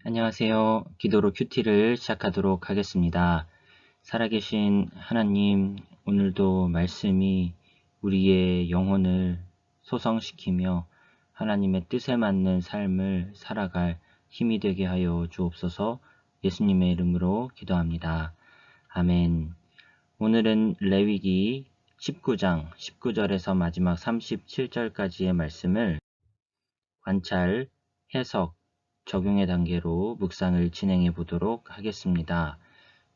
안녕하세요. 기도로 큐티를 시작하도록 하겠습니다. 살아계신 하나님, 오늘도 말씀이 우리의 영혼을 소성시키며 하나님의 뜻에 맞는 삶을 살아갈 힘이 되게 하여 주옵소서. 예수님의 이름으로 기도합니다. 아멘. 오늘은 레위기 19장 19절에서 마지막 37절까지의 말씀을 관찰, 해석, 적용의 단계로 묵상을 진행해 보도록 하겠습니다.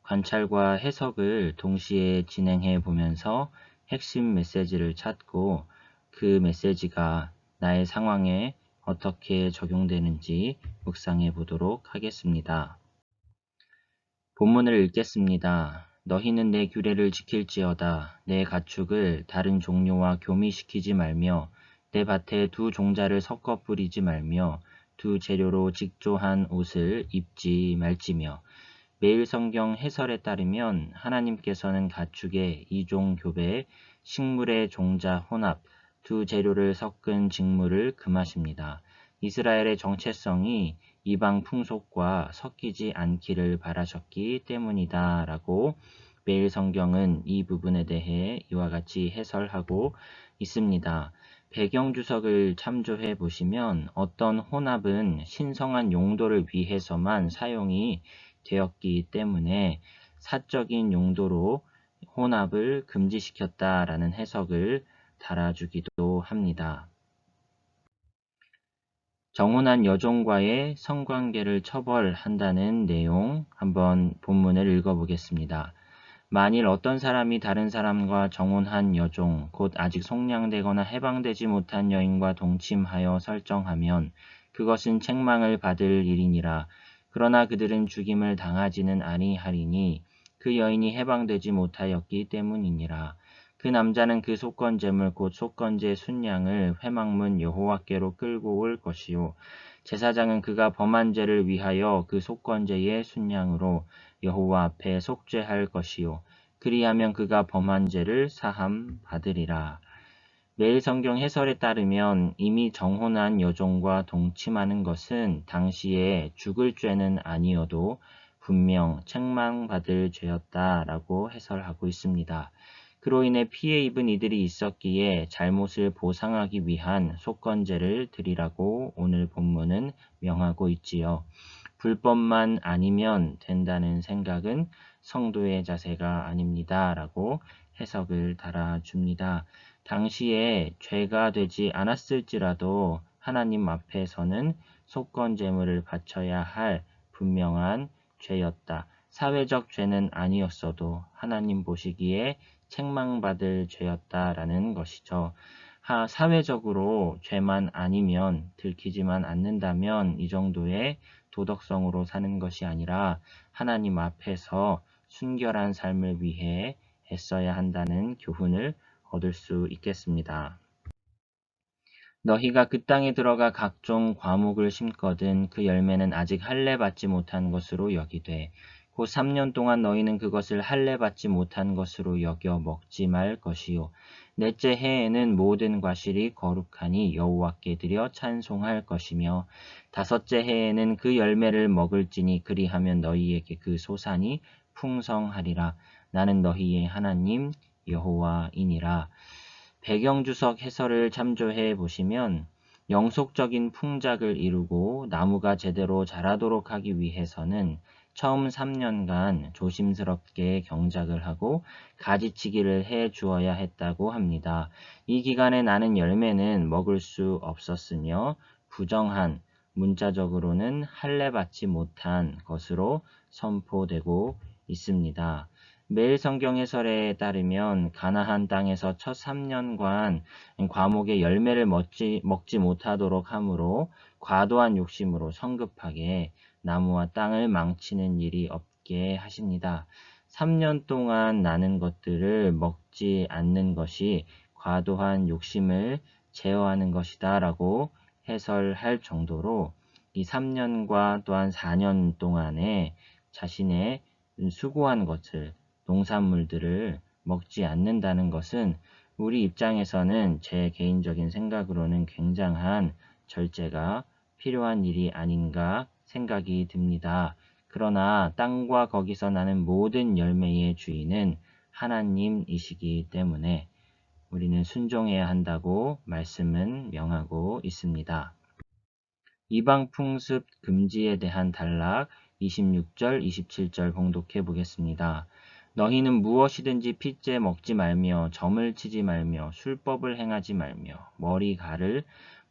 관찰과 해석을 동시에 진행해 보면서 핵심 메시지를 찾고 그 메시지가 나의 상황에 어떻게 적용되는지 묵상해 보도록 하겠습니다. 본문을 읽겠습니다. 너희는 내 규례를 지킬지어다. 내 가축을 다른 종류와 교미시키지 말며 내 밭에 두 종자를 섞어 뿌리지 말며 두 재료로 직조한 옷을 입지 말지며. 매일 성경 해설에 따르면 하나님께서는 가축의 이종 교배, 식물의 종자 혼합, 두 재료를 섞은 직무를 금하십니다. 이스라엘의 정체성이 이방 풍속과 섞이지 않기를 바라셨기 때문이다 라고 매일 성경은 이 부분에 대해 이와 같이 해설하고 있습니다. 배경 주석을 참조해 보시면 어떤 혼합은 신성한 용도를 위해서만 사용이 되었기 때문에 사적인 용도로 혼합을 금지시켰다라는 해석을 달아주기도 합니다. 정혼한 여종과의 성관계를 처벌한다는 내용 한번 본문을 읽어보겠습니다. 만일 어떤 사람이 다른 사람과 정혼한 여종, 곧 아직 속량되거나 해방되지 못한 여인과 동침하여 설정하면 그것은 책망을 받을 일이니라. 그러나 그들은 죽임을 당하지는 아니하리니 그 여인이 해방되지 못하였기 때문이니라. 그 남자는 그 속건제물 곧 속건제 순양을 회막문 여호와께로 끌고 올 것이요 제사장은 그가 범한 죄를 위하여 그 속건제의 순양으로 여호와 앞에 속죄할 것이요 그리하면 그가 범한 죄를 사함 받으리라. 매일 성경 해설에 따르면 이미 정혼한 여종과 동침하는 것은 당시에 죽을 죄는 아니어도 분명 책망받을 죄였다라고 해설하고 있습니다. 그로 인해 피해 입은 이들이 있었기에 잘못을 보상하기 위한 속건제를 드리라고 오늘 본문은 명하고 있지요. 불법만 아니면 된다는 생각은 성도의 자세가 아닙니다. 라고 해석을 달아줍니다. 당시에 죄가 되지 않았을지라도 하나님 앞에서는 속건제물을 바쳐야 할 분명한 죄였다. 사회적 죄는 아니었어도 하나님 보시기에 책망받을 죄였다라는 것이죠. 사회적으로 죄만 아니면 들키지만 않는다면 이 정도의 도덕성으로 사는 것이 아니라 하나님 앞에서 순결한 삶을 위해 애써야 한다는 교훈을 얻을 수 있겠습니다. 너희가 그 땅에 들어가 각종 과목을 심거든 그 열매는 아직 할례 받지 못한 것으로 여기되 곧 3년 동안 너희는 그것을 할례 받지 못한 것으로 여겨 먹지 말 것이요 넷째 해에는 모든 과실이 거룩하니 여호와께 드려 찬송할 것이며 다섯째 해에는 그 열매를 먹을지니 그리하면 너희에게 그 소산이 풍성하리라. 나는 너희의 하나님 여호와이니라. 배경주석 해설을 참조해 보시면 영속적인 풍작을 이루고 나무가 제대로 자라도록 하기 위해서는 처음 3년간 조심스럽게 경작을 하고 가지치기를 해 주어야 했다고 합니다. 이 기간에 나는 열매는 먹을 수 없었으며 부정한, 문자적으로는 할례 받지 못한 것으로 선포되고 있습니다. 매일 성경 해설에 따르면 가나안 땅에서 첫 3년간 과목의 열매를 먹지 못하도록 함으로 과도한 욕심으로 성급하게 나무와 땅을 망치는 일이 없게 하십니다. 3년 동안 나는 것들을 먹지 않는 것이 과도한 욕심을 제어하는 것이다 라고 해설할 정도로 이 3년과 또한 4년 동안에 자신의 수고한 것을 농산물들을 먹지 않는다는 것은 우리 입장에서는 제 개인적인 생각으로는 굉장한 절제가 필요한 일이 아닌가 생각이 듭니다. 그러나 땅과 거기서 나는 모든 열매의 주인은 하나님이시기 때문에 우리는 순종해야 한다고 말씀은 명하고 있습니다. 이방 풍습 금지에 대한 단락 26절, 27절 봉독해 보겠습니다. 너희는 무엇이든지 핏째 먹지 말며 점을 치지 말며 술법을 행하지 말며 머리가를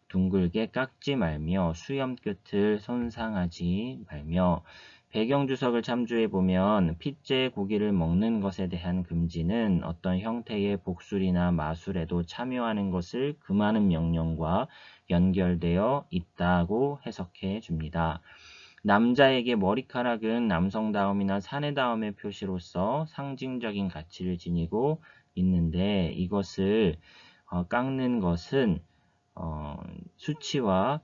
둥글게 깎지 말며 수염 끝을 손상하지 말며 배경주석을 참조해 보면 핏째 고기를 먹는 것에 대한 금지는 어떤 형태의 복술이나 마술에도 참여하는 것을 금하는 명령과 연결되어 있다고 해석해 줍니다. 남자에게 머리카락은 남성다움이나 사내다움의 표시로서 상징적인 가치를 지니고 있는데 이것을 깎는 것은 수치와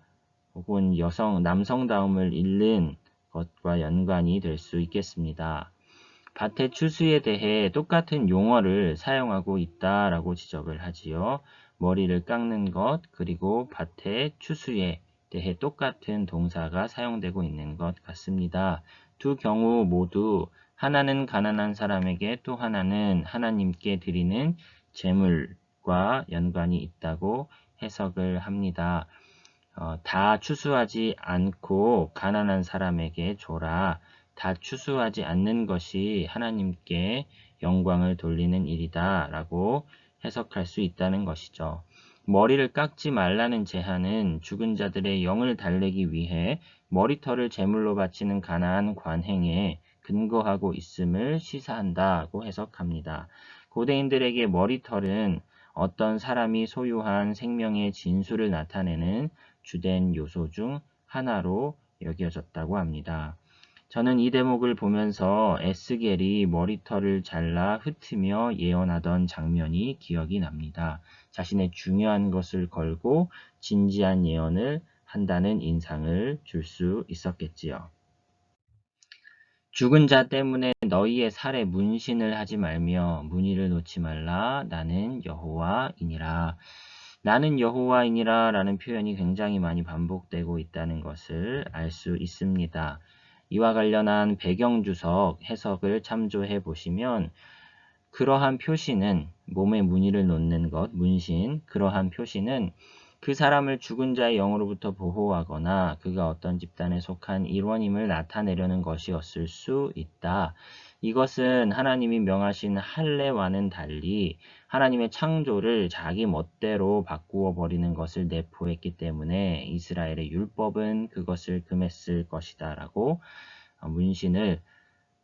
혹은 남성다움을 잃는 것과 연관이 될 수 있겠습니다. 밭의 추수에 대해 똑같은 용어를 사용하고 있다라고 지적을 하지요. 머리를 깎는 것 그리고 밭의 추수에 대해 똑같은 동사가 사용되고 있는 것 같습니다. 두 경우 모두 하나는 가난한 사람에게 또 하나는 하나님께 드리는 제물과 연관이 있다고 해석을 합니다. 다 추수하지 않고 가난한 사람에게 줘라. 다 추수하지 않는 것이 하나님께 영광을 돌리는 일이다 라고 해석할 수 있다는 것이죠. 머리를 깎지 말라는 제한은 죽은 자들의 영을 달래기 위해 머리털을 제물로 바치는 가나안 관행에 근거하고 있음을 시사한다고 해석합니다. 고대인들에게 머리털은 어떤 사람이 소유한 생명의 진수를 나타내는 주된 요소 중 하나로 여겨졌다고 합니다. 저는 이 대목을 보면서 에스겔이 머리털을 잘라 흩으며 예언하던 장면이 기억이 납니다. 자신의 중요한 것을 걸고 진지한 예언을 한다는 인상을 줄 수 있었겠지요. 죽은 자 때문에 너희의 살에 문신을 하지 말며 무늬를 놓지 말라. 나는 여호와이니라. 나는 여호와이니라 라는 표현이 굉장히 많이 반복되고 있다는 것을 알 수 있습니다. 이와 관련한 배경주석 해석을 참조해 보시면 그러한 표시는 몸에 무늬를 놓는 것, 문신, 그러한 표시는 그 사람을 죽은 자의 영으로부터 보호하거나 그가 어떤 집단에 속한 일원임을 나타내려는 것이었을 수 있다. 이것은 하나님이 명하신 할례와는 달리 하나님의 창조를 자기 멋대로 바꾸어 버리는 것을 내포했기 때문에 이스라엘의 율법은 그것을 금했을 것이다 라고 문신을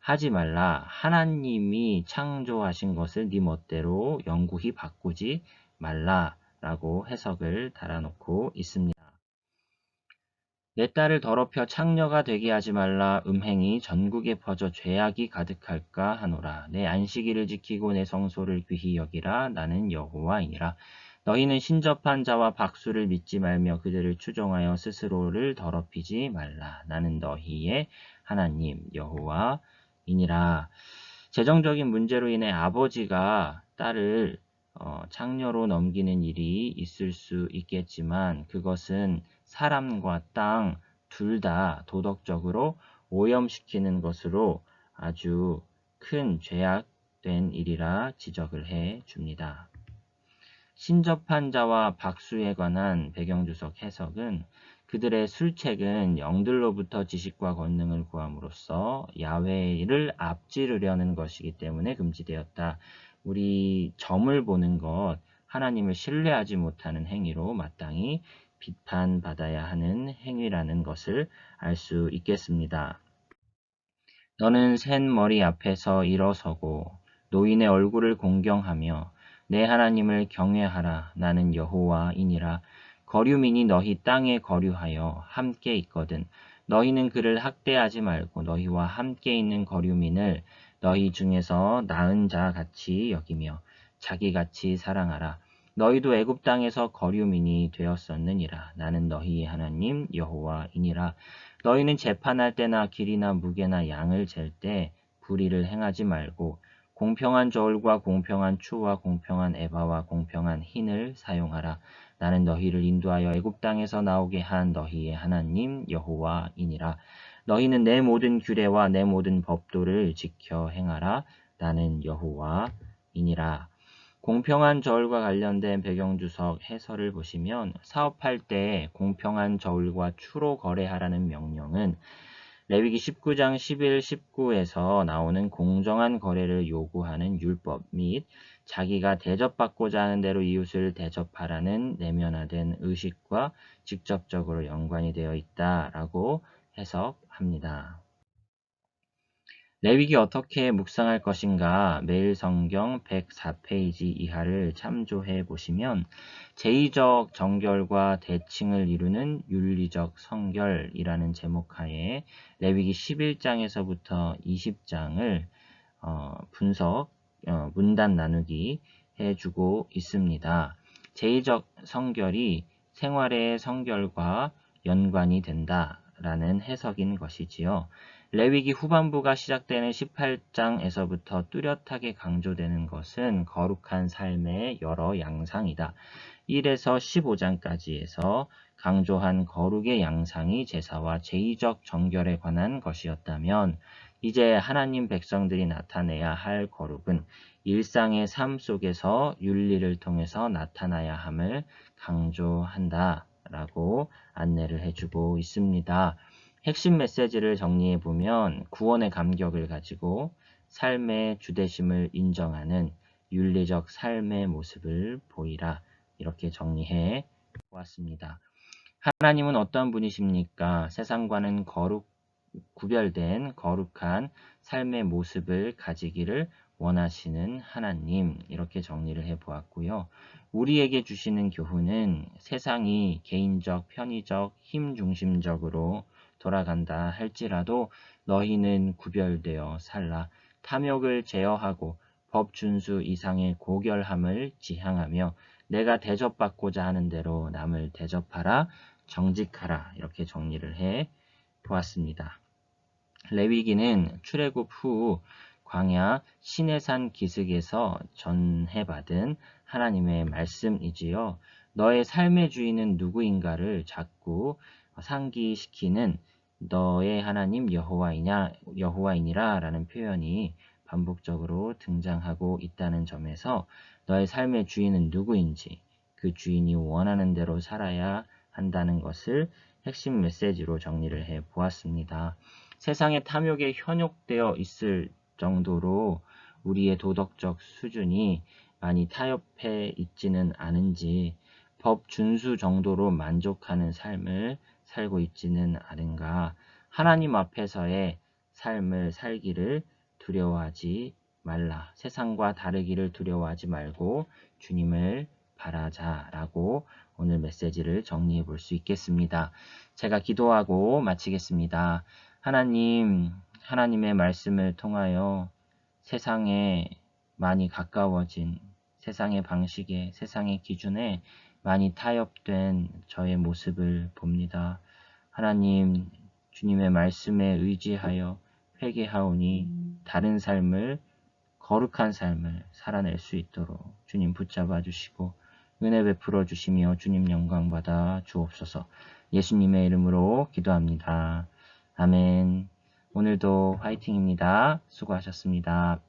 하지 말라. 하나님이 창조하신 것을 네 멋대로 영구히 바꾸지 말라 라고 해석을 달아놓고 있습니다. 내 딸을 더럽혀 창녀가 되게 하지 말라. 음행이 전국에 퍼져 죄악이 가득할까 하노라. 내 안식일을 지키고 내 성소를 귀히 여기라. 나는 여호와이니라. 너희는 신접한 자와 박수를 믿지 말며 그들을 추종하여 스스로를 더럽히지 말라. 나는 너희의 하나님 여호와이니라. 재정적인 문제로 인해 아버지가 딸을 창녀로 넘기는 일이 있을 수 있겠지만 그것은 사람과 땅 둘 다 도덕적으로 오염시키는 것으로 아주 큰 죄악된 일이라 지적을 해 줍니다. 신접한 자와 박수에 관한 배경주석 해석은 그들의 술책은 영들로부터 지식과 권능을 구함으로써 야훼를 앞지르려는 것이기 때문에 금지되었다. 우리 점을 보는 것, 하나님을 신뢰하지 못하는 행위로 마땅히 비판받아야 하는 행위라는 것을 알 수 있겠습니다. 너는 센 머리 앞에서 일어서고 노인의 얼굴을 공경하며 내 하나님을 경외하라. 나는 여호와이니라. 거류민이 너희 땅에 거류하여 함께 있거든 너희는 그를 학대하지 말고 너희와 함께 있는 거류민을 너희 중에서 나은 자 같이 여기며 자기같이 사랑하라. 너희도 애굽 땅에서 거류민이 되었었느니라. 나는 너희의 하나님 여호와이니라. 너희는 재판할 때나 길이나 무게나 양을 잴 때 불의를 행하지 말고 공평한 저울과 공평한 추와 공평한 에바와 공평한 흰을 사용하라. 나는 너희를 인도하여 애굽 땅에서 나오게 한 너희의 하나님 여호와이니라. 너희는 내 모든 규례와 내 모든 법도를 지켜 행하라. 나는 여호와이니라. 공평한 저울과 관련된 배경주석 해설을 보시면 사업할 때 공평한 저울과 추로 거래하라는 명령은 레위기 19장 11, 19에서 나오는 공정한 거래를 요구하는 율법 및 자기가 대접받고자 하는 대로 이웃을 대접하라는 내면화된 의식과 직접적으로 연관이 되어 있다라고 해석합니다. 레위기 어떻게 묵상할 것인가 매일 성경 104페이지 이하를 참조해 보시면 제의적 정결과 대칭을 이루는 윤리적 성결이라는 제목하에 레위기 11장에서부터 20장을 분석, 문단 나누기 해주고 있습니다. 제의적 성결이 생활의 성결과 연관이 된다라는 해석인 것이지요. 레위기 후반부가 시작되는 18장에서부터 뚜렷하게 강조되는 것은 거룩한 삶의 여러 양상이다. 1에서 15장까지에서 강조한 거룩의 양상이 제사와 제의적 정결에 관한 것이었다면 이제 하나님 백성들이 나타내야 할 거룩은 일상의 삶 속에서 윤리를 통해서 나타나야 함을 강조한다라고 안내를 해주고 있습니다. 핵심 메시지를 정리해보면 구원의 감격을 가지고 삶의 주대심을 인정하는 윤리적 삶의 모습을 보이라 이렇게 정리해 보았습니다. 하나님은 어떤 분이십니까? 세상과는 구별된 거룩한 삶의 모습을 가지기를 원하시는 하나님 이렇게 정리를 해보았고요. 우리에게 주시는 교훈은 세상이 개인적, 편의적, 힘 중심적으로 돌아간다 할지라도 너희는 구별되어 살라. 탐욕을 제어하고 법 준수 이상의 고결함을 지향하며 내가 대접받고자 하는 대로 남을 대접하라. 정직하라. 이렇게 정리를 해 보았습니다. 레위기는 출애굽 후 광야 시내산 기슭에서 전해받은 하나님의 말씀이지요. 너의 삶의 주인은 누구인가를 자꾸 상기시키는 너의 하나님 여호와이니라 라는 표현이 반복적으로 등장하고 있다는 점에서 너의 삶의 주인은 누구인지 그 주인이 원하는 대로 살아야 한다는 것을 핵심 메시지로 정리를 해 보았습니다. 세상의 탐욕에 현혹되어 있을 정도로 우리의 도덕적 수준이 많이 타협해 있지는 않은지 법 준수 정도로 만족하는 삶을 살고 있지는 않은가. 하나님 앞에서의 삶을 살기를 두려워하지 말라. 세상과 다르기를 두려워하지 말고 주님을 바라자라고 오늘 메시지를 정리해 볼 수 있겠습니다. 제가 기도하고 마치겠습니다. 하나님의 말씀을 통하여 세상에 많이 가까워진 세상의 방식에, 세상의 기준에 많이 타협된 저의 모습을 봅니다. 하나님, 주님의 말씀에 의지하여 회개하오니 다른 삶을, 거룩한 삶을 살아낼 수 있도록 주님 붙잡아 주시고 은혜 베풀어 주시며 주님 영광 받아 주옵소서. 예수님의 이름으로 기도합니다. 아멘. 오늘도 화이팅입니다. 수고하셨습니다.